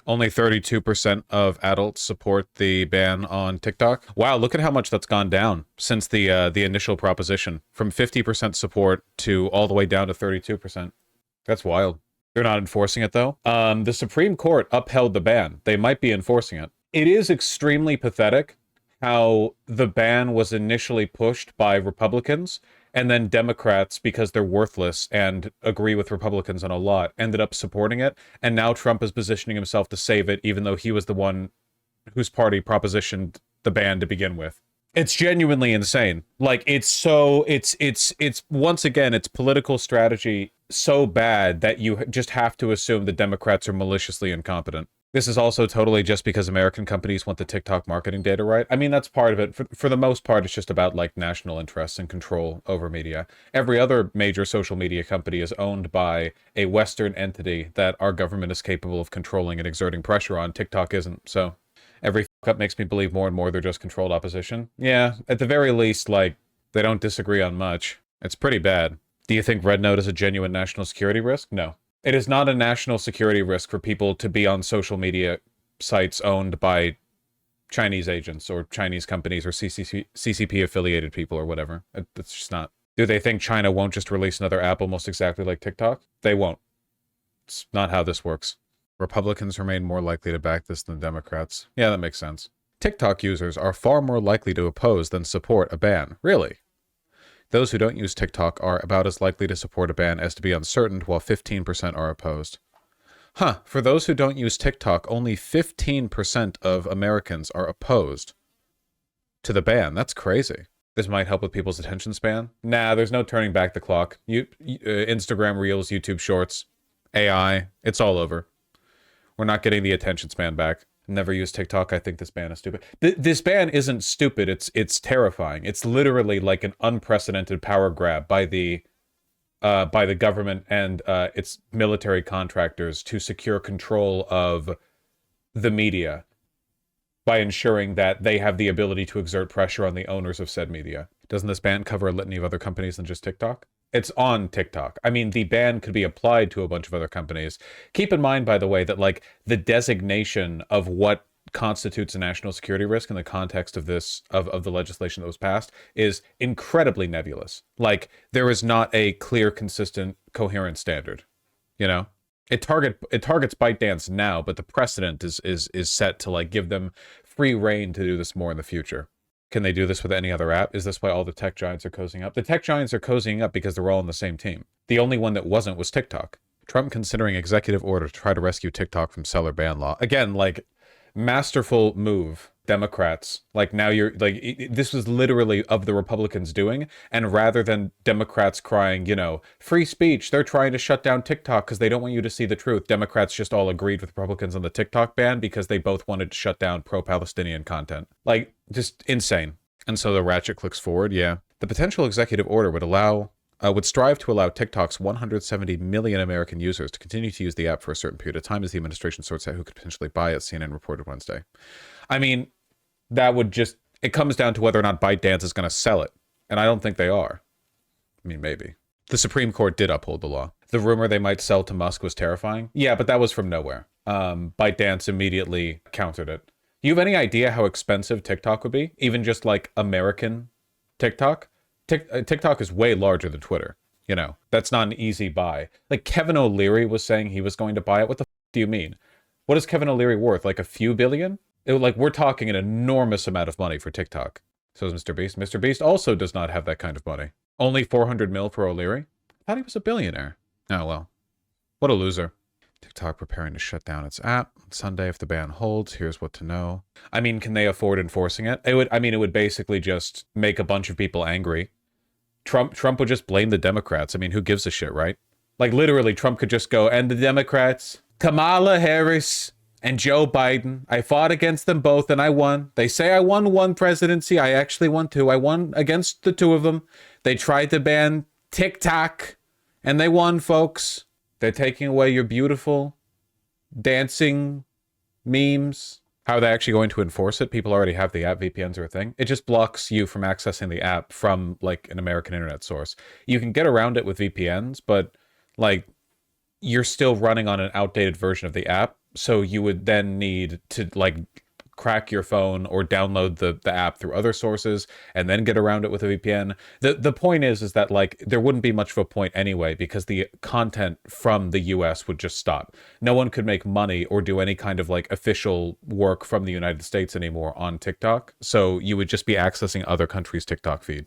Only 32% of adults support the ban on TikTok. Wow, look at how much that's gone down since the initial proposition, from 50% support to all the way down to 32%. That's wild. They're not enforcing it though. The Supreme Court upheld the ban. They might be enforcing it. It is extremely pathetic how the ban was initially pushed by Republicans, and then Democrats, because they're worthless and agree with Republicans on a lot, ended up supporting it. And now Trump is positioning himself to save it, even though he was the one whose party propositioned the ban to begin with. It's genuinely insane. Like, it's once again, it's political strategy so bad that you just have to assume the Democrats are maliciously incompetent. This is also totally just because American companies want the TikTok marketing data right. I mean, that's part of it. For the most part, it's just about like national interests and control over media. Every other major social media company is owned by a Western entity that our government is capable of controlling and exerting pressure on. TikTok isn't. So every fuck up makes me believe more and more they're just controlled opposition. Yeah, at the very least, like, they don't disagree on much. It's pretty bad. Do you think Red Note is a genuine national security risk? No. It is not a national security risk for people to be on social media sites owned by Chinese agents or Chinese companies or CCP affiliated people or whatever. It's just not. Do they think China won't just release another app almost exactly like TikTok? They won't. It's not how this works. Republicans remain more likely to back this than Democrats. Yeah, that makes sense. TikTok users are far more likely to oppose than support a ban. Really? Those who don't use TikTok are about as likely to support a ban as to be uncertain, while 15% are opposed. Huh, for those who don't use TikTok, only 15% of Americans are opposed to the ban. That's crazy. This might help with people's attention span. Nah, there's no turning back the clock. Instagram Reels, YouTube Shorts, AI, it's all over. We're not getting the attention span back. Never use TikTok. I think this ban is stupid. This ban isn't stupid. It's terrifying. It's literally like an unprecedented power grab by the government and its military contractors to secure control of the media by ensuring that they have the ability to exert pressure on the owners of said media. Doesn't this ban cover a litany of other companies than just TikTok? It's on TikTok. I mean, the ban could be applied to a bunch of other companies. Keep in mind, by the way, that like the designation of what constitutes a national security risk in the context of this, of the legislation that was passed, is incredibly nebulous. Like, there is not a clear, consistent, coherent standard. You know? It targets ByteDance now, but the precedent is set to like give them free reign to do this more in the future. Can they do this with any other app? Is this why all the tech giants are cozying up? The tech giants are cozying up because they're all on the same team. The only one that wasn't was TikTok. Trump considering executive order to try to rescue TikTok from seller ban law. Again, like, masterful move, Democrats. Like, now you're like, this was literally of the Republicans doing, and rather than Democrats crying, you know, free speech, they're trying to shut down TikTok because they don't want you to see the truth. Democrats just all agreed with Republicans on the TikTok ban because they both wanted to shut down pro-Palestinian content. Like, just insane. And so the ratchet clicks forward. Yeah, the potential executive order would strive to allow TikTok's 170 million American users to continue to use the app for a certain period of time as the administration sorts out who could potentially buy it, CNN reported Wednesday. I mean, that would just, it comes down to whether or not ByteDance is going to sell it. And I don't think they are. I mean, maybe. The Supreme Court did uphold the law. The rumor they might sell to Musk was terrifying. Yeah, but that was from nowhere. ByteDance immediately countered it. Do you have any idea how expensive TikTok would be? Even just like American TikTok? TikTok is way larger than Twitter. You know, that's not an easy buy. Like, Kevin O'Leary was saying he was going to buy it. What the do you mean? What is Kevin O'Leary worth? Like a few billion? Like, we're talking an enormous amount of money for TikTok. So is Mr. Beast. Mr. Beast also does not have that kind of money. Only 400 mil for O'Leary? I thought he was a billionaire. Oh, well. What a loser. TikTok preparing to shut down its app on Sunday if the ban holds. Here's what to know. I mean, can they afford enforcing it? It would basically just make a bunch of people angry. Trump would just blame the Democrats. I mean, who gives a shit, right? Like, literally, Trump could just go, and the Democrats, Kamala Harris and Joe Biden, I fought against them both and I won. They say I won one presidency. I actually won two. I won against the two of them. They tried to ban TikTok and they won, folks. They're taking away your beautiful dancing memes. How are they actually going to enforce it? People already have the app. VPNs are a thing. It just blocks you from accessing the app from like an American internet source. You can get around it with VPNs, but like, you're still running on an outdated version of the app. So you would then need to like crack your phone or download the app through other sources and then get around it with a VPN. The point is that like there wouldn't be much of a point anyway because the content from the US would just stop. No one could make money or do any kind of like official work from the United States anymore on TikTok. So you would just be accessing other countries' TikTok feed.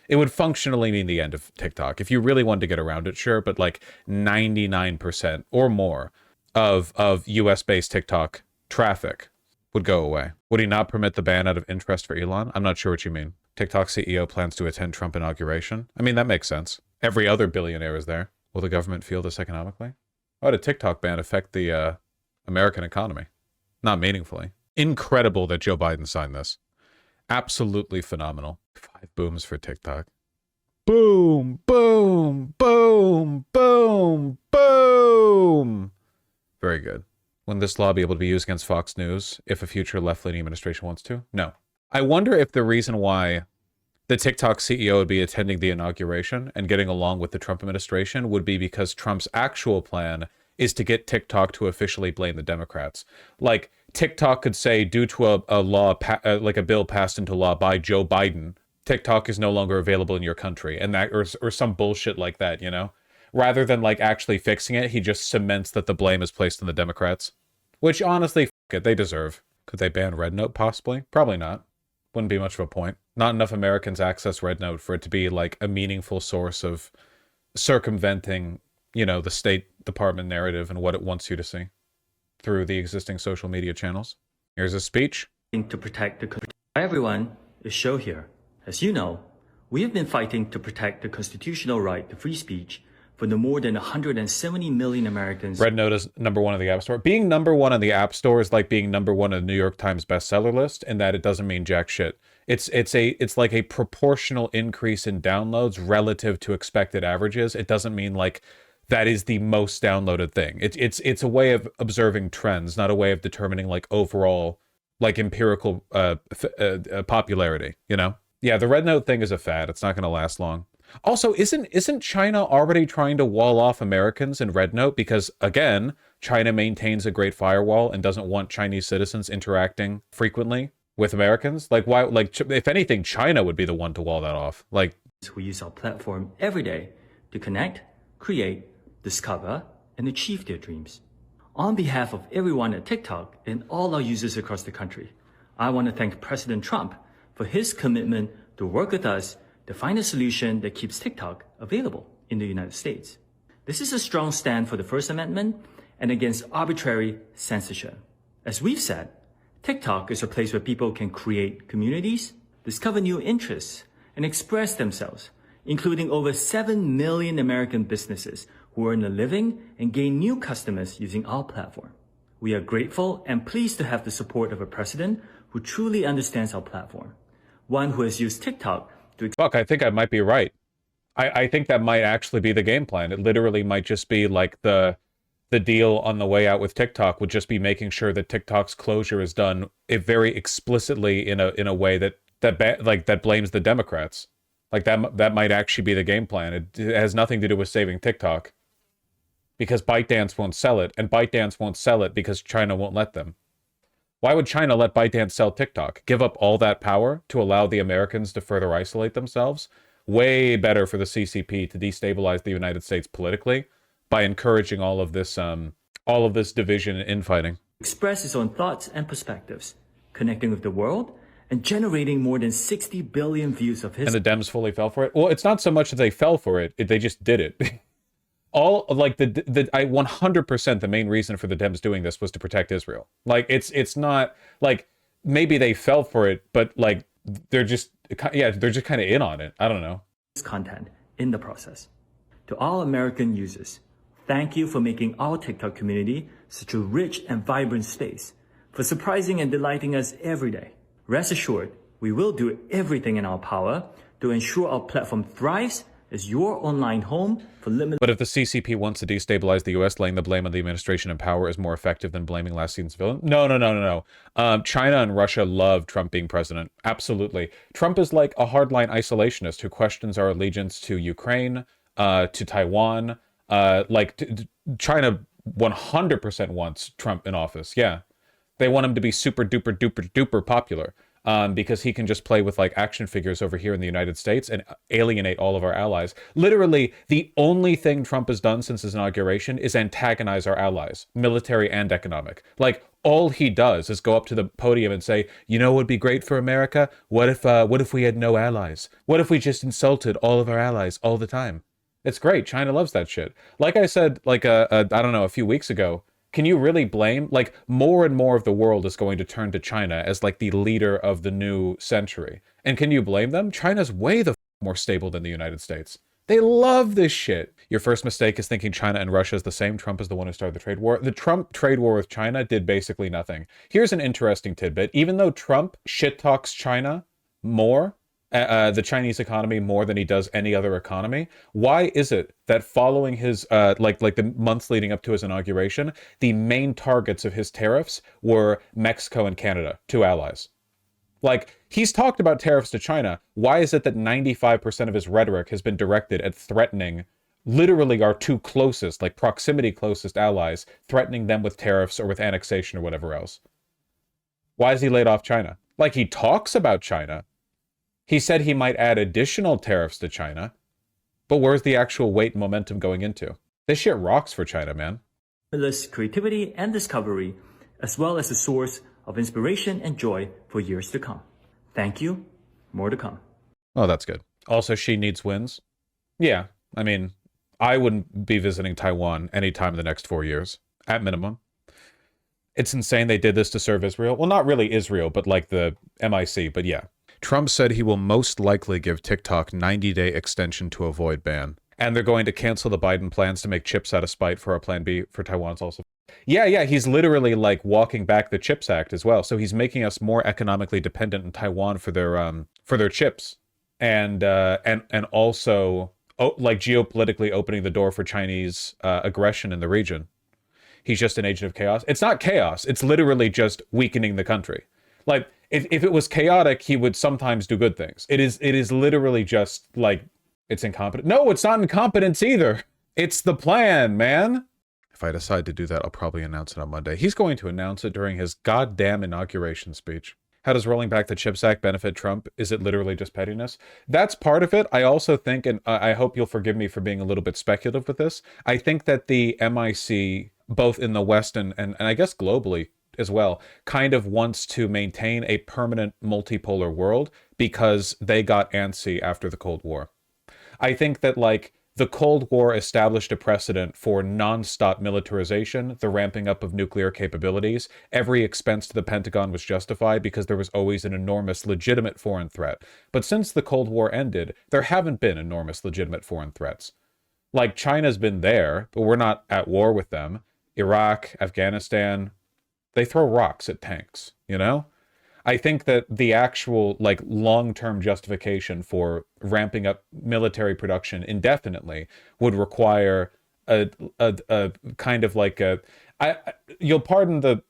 It would functionally mean the end of TikTok. If you really wanted to get around it, sure, but like 99% or more of US-based TikTok traffic would go away. Would he not permit the ban out of interest for Elon? I'm not sure what you mean. TikTok CEO plans to attend Trump inauguration. I mean, that makes sense. Every other billionaire is there. Will the government feel this economically? How would a TikTok ban affect the American economy? Not meaningfully. Incredible that Joe Biden signed this. Absolutely phenomenal. 5 booms for TikTok. Boom, boom, boom, boom, boom. Very good. Wouldn't this law be able to be used against Fox News if a future left-leaning administration wants to? No. I wonder if the reason why the TikTok CEO would be attending the inauguration and getting along with the Trump administration would be because Trump's actual plan is to get TikTok to officially blame the Democrats. Like, TikTok could say, due to a law, like a bill passed into law by Joe Biden, TikTok is no longer available in your country, and that, or some bullshit like that, you know? Rather than like actually fixing it, he just cements that the blame is placed on the Democrats. Which honestly, f it, they deserve. Could they ban Red Note possibly? Probably not. Wouldn't be much of a point. Not enough Americans access Red Note for it to be like a meaningful source of circumventing, you know, the State Department narrative and what it wants you to see through the existing social media channels. Here's a speech. To protect the everyone is shown here. As you know, we have been fighting to protect the constitutional right to free speech for the more than 170 million Americans. Red Note is #1 on the App Store. Being #1 on the App Store is like being #1 on the New York Times bestseller list, in that it doesn't mean jack shit. It's like a proportional increase in downloads relative to expected averages. It doesn't mean like that is the most downloaded thing. It's a way of observing trends, not a way of determining like overall like empirical popularity, you know? Yeah, the Red Note thing is a fad. It's not going to last long. Also, isn't China already trying to wall off Americans in Red Note? Because, again, China maintains a great firewall and doesn't want Chinese citizens interacting frequently with Americans. Like, why? Like, if anything, China would be the one to wall that off. Like, we use our platform every day to connect, create, discover, and achieve their dreams. On behalf of everyone at TikTok and all our users across the country, I want to thank President Trump for his commitment to work with us to find a solution that keeps TikTok available in the United States. This is a strong stand for the First Amendment and against arbitrary censorship. As we've said, TikTok is a place where people can create communities, discover new interests, and express themselves, including over 7 million American businesses who earn a living and gain new customers using our platform. We are grateful and pleased to have the support of a president who truly understands our platform, one who has used TikTok to... Fuck, I think I might be right. I think that might actually be the game plan. It literally might just be like the deal on the way out with TikTok would just be making sure that TikTok's closure is done very explicitly in a way that blames the Democrats. Like that might actually be the game plan. It has nothing to do with saving TikTok, because ByteDance won't sell it, and ByteDance won't sell it because China won't let them. Why would China let ByteDance sell TikTok? Give up all that power to allow the Americans to further isolate themselves? Way better for the CCP to destabilize the United States politically by encouraging all of this division and infighting. Express his own thoughts and perspectives, connecting with the world and generating more than 60 billion views of his... And the Dems fully fell for it? Well, it's not so much that they fell for it, they just did it. All like I 100% the main reason for the Dems doing this was to protect Israel. Like it's not like maybe they fell for it, but like they're just kind of in on it. I don't know. Content in the process. To all American users, thank you for making our TikTok community such a rich and vibrant space, for surprising and delighting us every day. Rest assured, we will do everything in our power to ensure our platform thrives as your online home for limited... But if the CCP wants to destabilize the U.S., laying the blame on the administration in power is more effective than blaming last season's villain? No. China and Russia love Trump being president. Absolutely. Trump is like a hardline isolationist who questions our allegiance to Ukraine, to Taiwan. China 100% wants Trump in office. Yeah. They want him to be super duper duper duper popular, because he can just play with like action figures over here in the United States and alienate all of our allies. Literally, the only thing Trump has done since his inauguration is antagonize our allies, military and economic. Like, all he does is go up to the podium and say, "You know what would be great for America? What if we had no allies? What if we just insulted all of our allies all the time?" It's great. China loves that shit. Like I said, like I don't know, a few weeks ago, can you really blame, like, more and more of the world is going to turn to China as like the leader of the new century. And can you blame them? China's way the more stable than the United States. They love this shit. Your first mistake is thinking China and Russia is the same. Trump is the one who started the trade war. The Trump trade war with China did basically nothing. Here's an interesting tidbit. Even though Trump shit talks China more, the Chinese economy more than he does any other economy, why is it that following his like the months leading up to his inauguration, the main targets of his tariffs were Mexico and Canada, two allies? Like, he's talked about tariffs to China. Why is it that 95% of his rhetoric has been directed at threatening literally our two closest, like proximity closest allies, threatening them with tariffs or with annexation or whatever else? Why has he laid off China? Like, he talks about China. He said he might add additional tariffs to China, but where's the actual weight and momentum going into? This shit rocks for China, man. Creativity and discovery, as well as a source of inspiration and joy for years to come. Thank you. More to come. Oh, that's good. Also, she needs wins. Yeah, I mean, I wouldn't be visiting Taiwan anytime in the next 4 years, at minimum. It's insane they did this to serve Israel. Well, not really Israel, but like the MIC, but yeah. Trump said he will most likely give TikTok 90-day extension to avoid ban. And they're going to cancel the Biden plans to make chips out of spite for our plan B for Taiwan's also. Yeah, he's literally like walking back the CHIPS Act as well. So he's making us more economically dependent in Taiwan for their chips. And also like geopolitically opening the door for Chinese aggression in the region. He's just an agent of chaos. It's not chaos. It's literally just weakening the country. Like, if it was chaotic, he would sometimes do good things. It is literally just like, it's incompetent. No, it's not incompetence either. It's the plan, man. If I decide to do that, I'll probably announce it on Monday. He's going to announce it during his goddamn inauguration speech. How does rolling back the CHIPS Act benefit Trump? Is it literally just pettiness? That's part of it. I also think, and I hope you'll forgive me for being a little bit speculative with this, I think that the MIC, both in the West and I guess globally as well, kind of wants to maintain a permanent multipolar world because they got antsy after the Cold War. I think that, like, the Cold War established a precedent for non-stop militarization, the ramping up of nuclear capabilities. Every expense to the Pentagon was justified because there was always an enormous legitimate foreign threat. But since the Cold War ended, there haven't been enormous legitimate foreign threats. Like, China's been there, but we're not at war with them. Iraq, Afghanistan, they throw rocks at tanks, you know? I think that the actual, like, long-term justification for ramping up military production indefinitely would require a kind of like you'll pardon the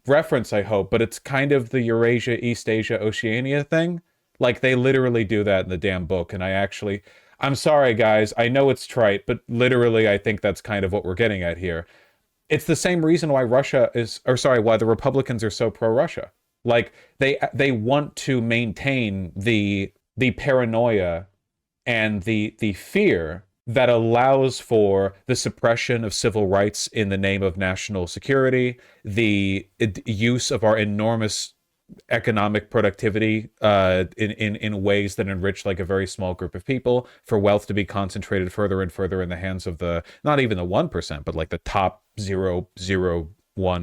reference, I hope, but it's kind of the Eurasia, East Asia, Oceania thing. Like, they literally do that in the damn book, and I'm sorry, guys, I know it's trite, but literally I think that's kind of what we're getting at here. It's the same reason why why the Republicans are so pro-Russia. Like, they want to maintain the paranoia and the fear that allows for the suppression of civil rights in the name of national security, the use of our enormous economic productivity in ways that enrich like a very small group of people, for wealth to be concentrated further and further in the hands of the, not even the 1%, but like the top 0.01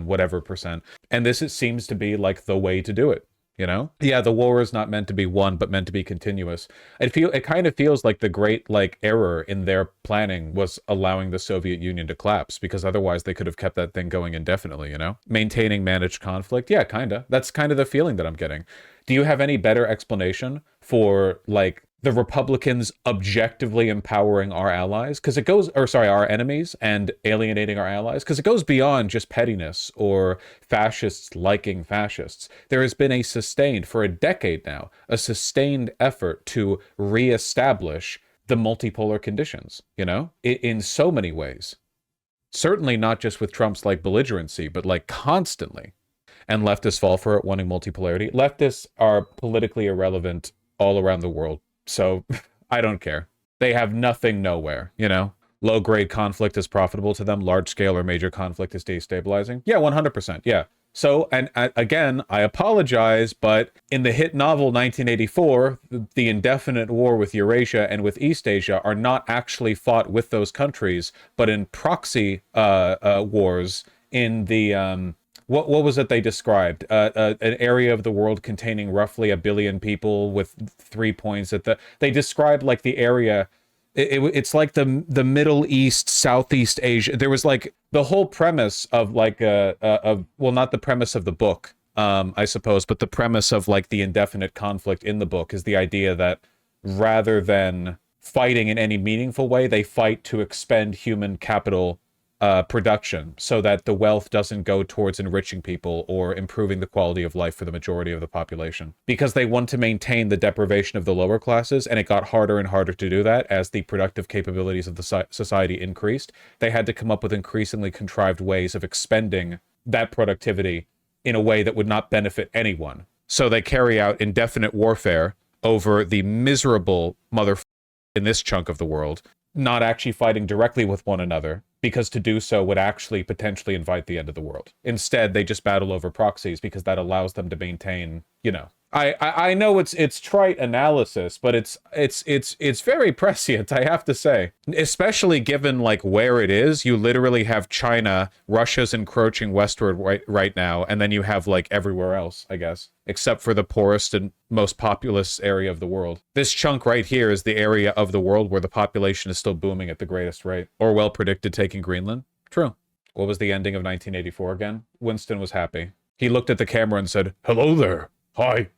whatever percent. And this, it seems to be like the way to do it, you know? Yeah, the war is not meant to be won, but meant to be continuous. It kind of feels like the great like error in their planning was allowing the Soviet Union to collapse, because otherwise they could have kept that thing going indefinitely, you know? Maintaining managed conflict. Yeah, kinda. That's kind of the feeling that I'm getting. Do you have any better explanation for like the Republicans objectively empowering our allies? Because it goes, or sorry, our enemies, and alienating our allies? Because it goes beyond just pettiness or fascists liking fascists. There has been a sustained, for a decade now, a sustained effort to reestablish the multipolar conditions, you know, in so many ways. Certainly not just with Trump's like belligerency, but like constantly. And leftists fall for it, wanting multipolarity. Leftists are politically irrelevant all around the world. So I don't care. They have nothing nowhere, you know? Low grade conflict is profitable to them. Large scale or major conflict is destabilizing. Yeah, 100%. Yeah. So, and again, I apologize, but in the hit novel 1984, the indefinite war with Eurasia and with East Asia are not actually fought with those countries, but in proxy wars in the what was it they described? An area of the world containing roughly 1 billion people with 3 points at they described like the area. It's like the Middle East, Southeast Asia. There was like the whole premise of like well, not the premise of the book, I suppose, but the premise of like the indefinite conflict in the book is the idea that rather than fighting in any meaningful way, they fight to expend human capital production so that the wealth doesn't go towards enriching people or improving the quality of life for the majority of the population. Because they want to maintain the deprivation of the lower classes, and it got harder and harder to do that as the productive capabilities of the society increased. They had to come up with increasingly contrived ways of expending that productivity in a way that would not benefit anyone. So they carry out indefinite warfare over the miserable in this chunk of the world, not actually fighting directly with one another, because to do so would actually potentially invite the end of the world. Instead, they just battle over proxies because that allows them to maintain, you know. I know it's trite analysis, but it's very prescient, I have to say. Especially given like where it is, you literally have China, Russia's encroaching westward right now, and then you have like everywhere else, I guess, except for the poorest and most populous area of the world. This chunk right here is the area of the world where the population is still booming at the greatest rate. Orwell predicted taking Greenland. True. What was the ending of 1984 again? Winston was happy. He looked at the camera and said, "Hello there. Hi."